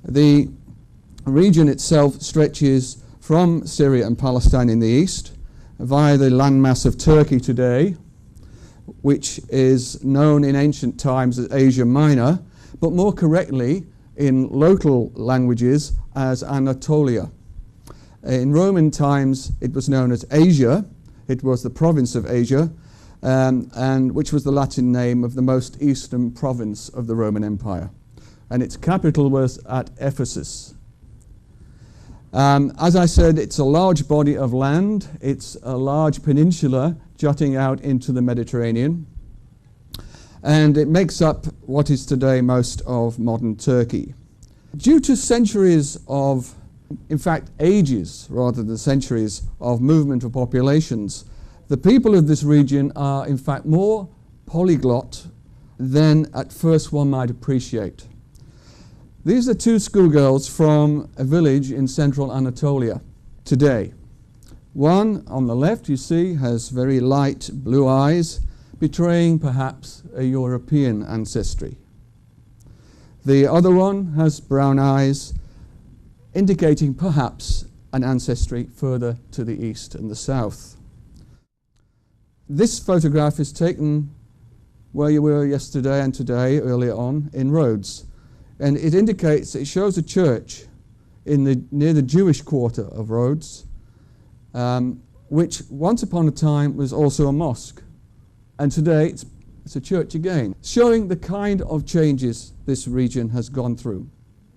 The region itself stretches from Syria and Palestine in the east via the landmass of Turkey today, which is known in ancient times as Asia Minor, but more correctly in local languages as Anatolia. In Roman times it was known as Asia. It was the province of Asia, and which was the Latin name of the most eastern province of the Roman Empire. And its capital was at Ephesus. As I said, it's a large body of land. It's a large peninsula jutting out into the Mediterranean. And it makes up what is today most of modern Turkey. Due to centuries of, in fact ages rather than centuries, of movement of populations, the people of this region are in fact more polyglot than at first one might appreciate. These are two schoolgirls from a village in central Anatolia today. One on the left, you see, has very light blue eyes, betraying perhaps a European ancestry. The other one has brown eyes, indicating perhaps an ancestry further to the east and the south. This photograph is taken where you were yesterday and today, earlier on, in Rhodes. And it indicates, it shows a church near the Jewish quarter of Rhodes, which once upon a time was also a mosque. And today it's a church again, showing the kind of changes this region has gone through.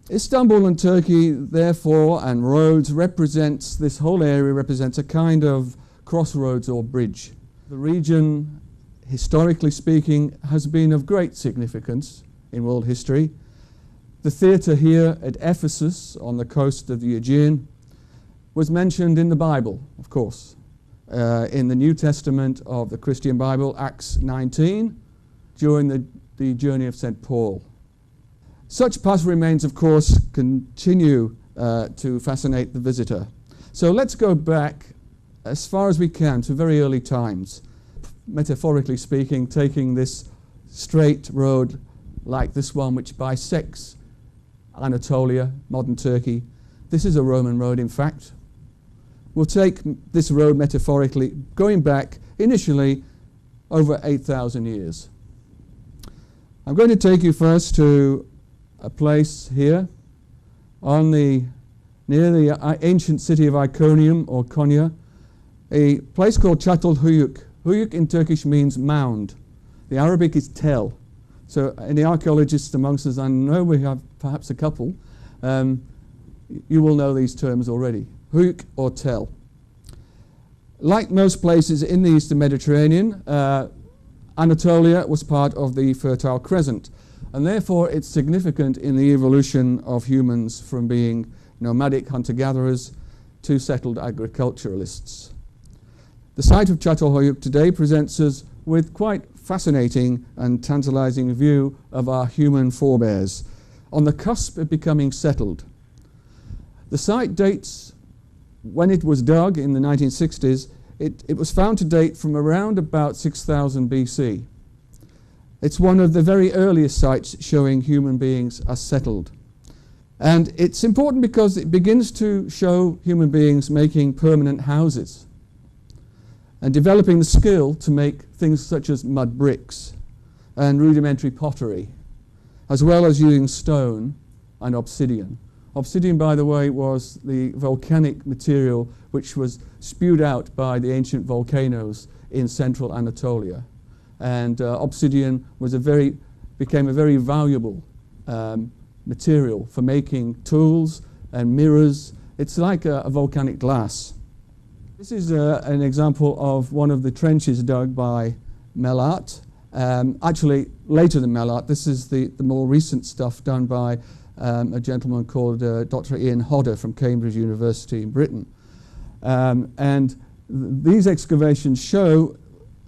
Istanbul and Turkey, therefore, and Rhodes represents, this whole area represents a kind of crossroads or bridge. The region, historically speaking, has been of great significance in world history. The theatre here at Ephesus on the coast of the Aegean was mentioned in the Bible, of course, in the New Testament of the Christian Bible, Acts 19, during the journey of St. Paul. Such past remains, of course, continue to fascinate the visitor. So let's go back as far as we can to very early times, metaphorically speaking, taking this straight road like this one which bisects Anatolia, modern Turkey. This is a Roman road, in fact. We'll take this road metaphorically, going back initially over 8,000 years. I'm going to take you first to a place here near the ancient city of Iconium or Konya, a place called Çatalhöyük. Höyük in Turkish means mound. The Arabic is tel. So any archaeologists amongst us, I know we have perhaps a couple, you will know these terms already. Höyük or tel. Like most places in the Eastern Mediterranean, Anatolia was part of the Fertile Crescent, and therefore it's significant in the evolution of humans from being nomadic hunter-gatherers to settled agriculturalists. The site of Çatalhöyük today presents us with quite fascinating and tantalizing view of our human forebears on the cusp of becoming settled. The site dates, when it was dug in the 1960s, it was found to date from around about 6000 BC. It's one of the very earliest sites showing human beings as settled. And it's important because it begins to show human beings making permanent houses and developing the skill to make things such as mud bricks and rudimentary pottery, as well as using stone and obsidian. Obsidian, by the way, was the volcanic material which was spewed out by the ancient volcanoes in central Anatolia. And obsidian was became a very valuable material for making tools and mirrors. It's like a volcanic glass. This is an example of one of the trenches dug by Mellart. Actually, later than Mellart, this is the more recent stuff done by a gentleman called Dr. Ian Hodder from Cambridge University in Britain. And these excavations show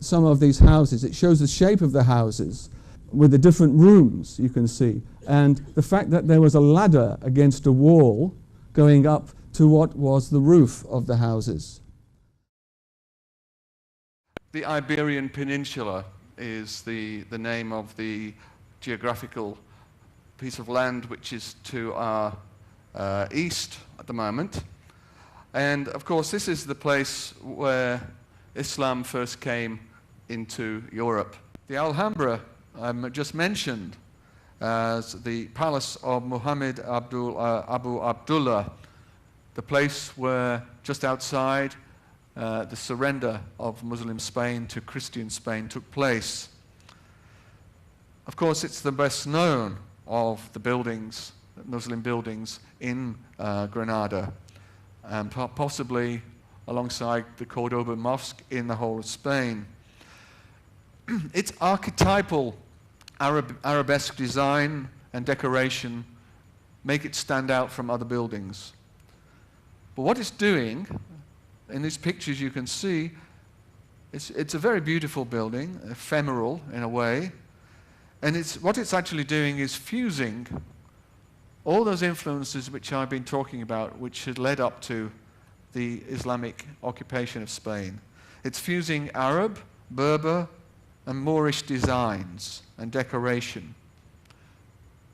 some of these houses. It shows the shape of the houses with the different rooms you can see, and the fact that there was a ladder against a wall going up to what was the roof of the houses. The Iberian Peninsula is the name of the geographical piece of land which is to our east at the moment. And of course, this is the place where Islam first came into Europe. The Alhambra, just mentioned as the palace of Muhammad Abu Abdullah, the place where just outside the surrender of Muslim Spain to Christian Spain took place. Of course, it's the best known of the buildings, Muslim buildings in Granada, and possibly alongside the Cordoba Mosque in the whole of Spain. Its archetypal arabesque design and decoration make it stand out from other buildings. But what it's doing, in these pictures you can see, it's a very beautiful building, ephemeral in a way, and what it's actually doing is fusing all those influences which I've been talking about, which had led up to the Islamic occupation of Spain. It's fusing Arab, Berber, and Moorish designs and decoration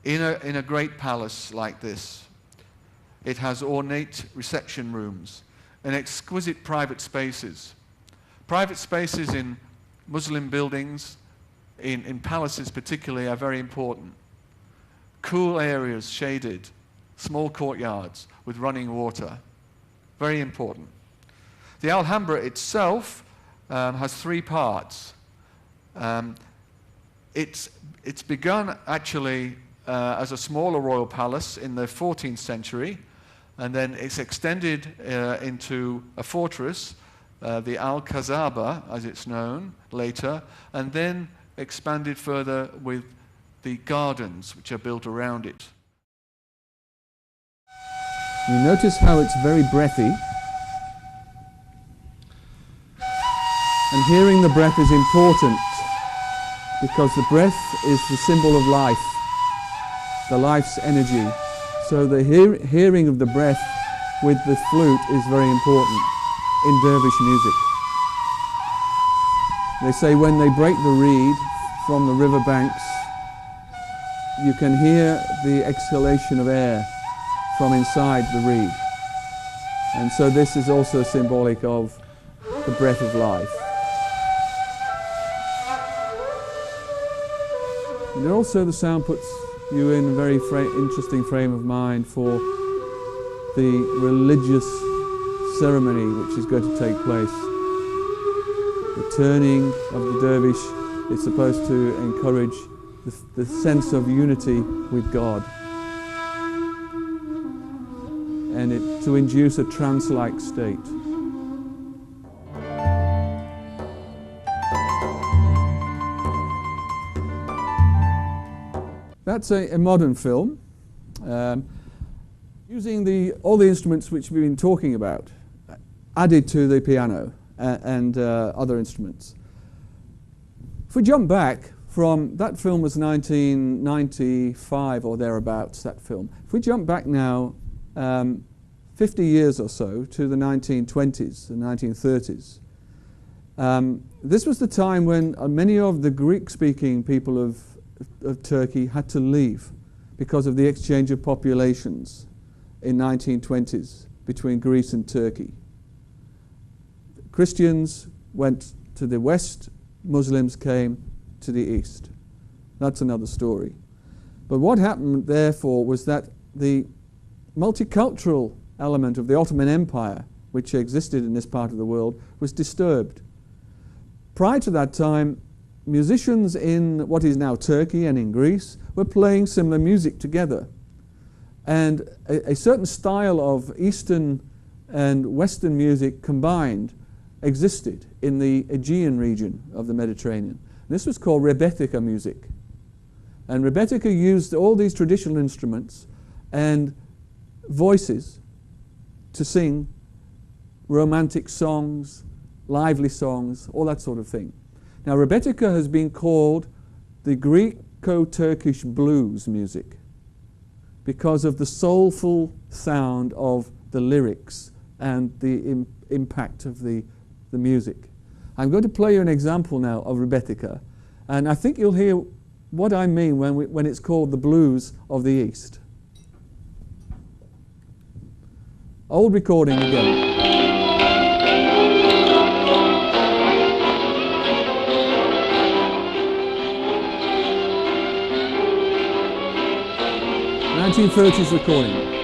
in a great palace like this. It has ornate reception rooms and exquisite private spaces. Private spaces in Muslim buildings, in palaces particularly, are very important. Cool areas, shaded, small courtyards with running water. Very important. The Alhambra itself has three parts. It's begun actually as a smaller royal palace in the 14th century, and then it's extended into a fortress, the Alcazaba, as it's known later, and then expanded further with the gardens which are built around it. You notice how it's very breathy, and hearing the breath is important because the breath is the symbol of life, the life's energy. So the hearing of the breath with the flute is very important in dervish music. They say when they break the reed from the river banks, you can hear the exhalation of air from inside the reed. And so this is also symbolic of the breath of life. And also the sound puts you in a very interesting frame of mind for the religious ceremony which is going to take place. The turning of the dervish is supposed to encourage the sense of unity with God, and to induce a trance-like state. That's a modern film, using all the instruments which we've been talking about, added to the piano and other instruments. If we jump back from, that film was 1995 or thereabouts, that film. If we jump back now 50 years or so to the 1920s, the 1930s, this was the time when many of the Greek-speaking people of Turkey had to leave because of the exchange of populations in 1920s between Greece and Turkey. Christians went to the west, Muslims came to the east. That's another story. But what happened, therefore, was that the multicultural element of the Ottoman Empire, which existed in this part of the world, was disturbed. Prior to that time, musicians in what is now Turkey and in Greece were playing similar music together. And a certain style of Eastern and Western music combined existed in the Aegean region of the Mediterranean. This was called Rebetika music. And Rebetika used all these traditional instruments and voices to sing romantic songs, lively songs, all that sort of thing. Now, Rebetika has been called the Greco-Turkish blues music because of the soulful sound of the lyrics and the impact of the music. I'm going to play you an example now of Rebetika, and I think you'll hear what I mean when it's called the blues of the East. Old recording again. 1930s recording.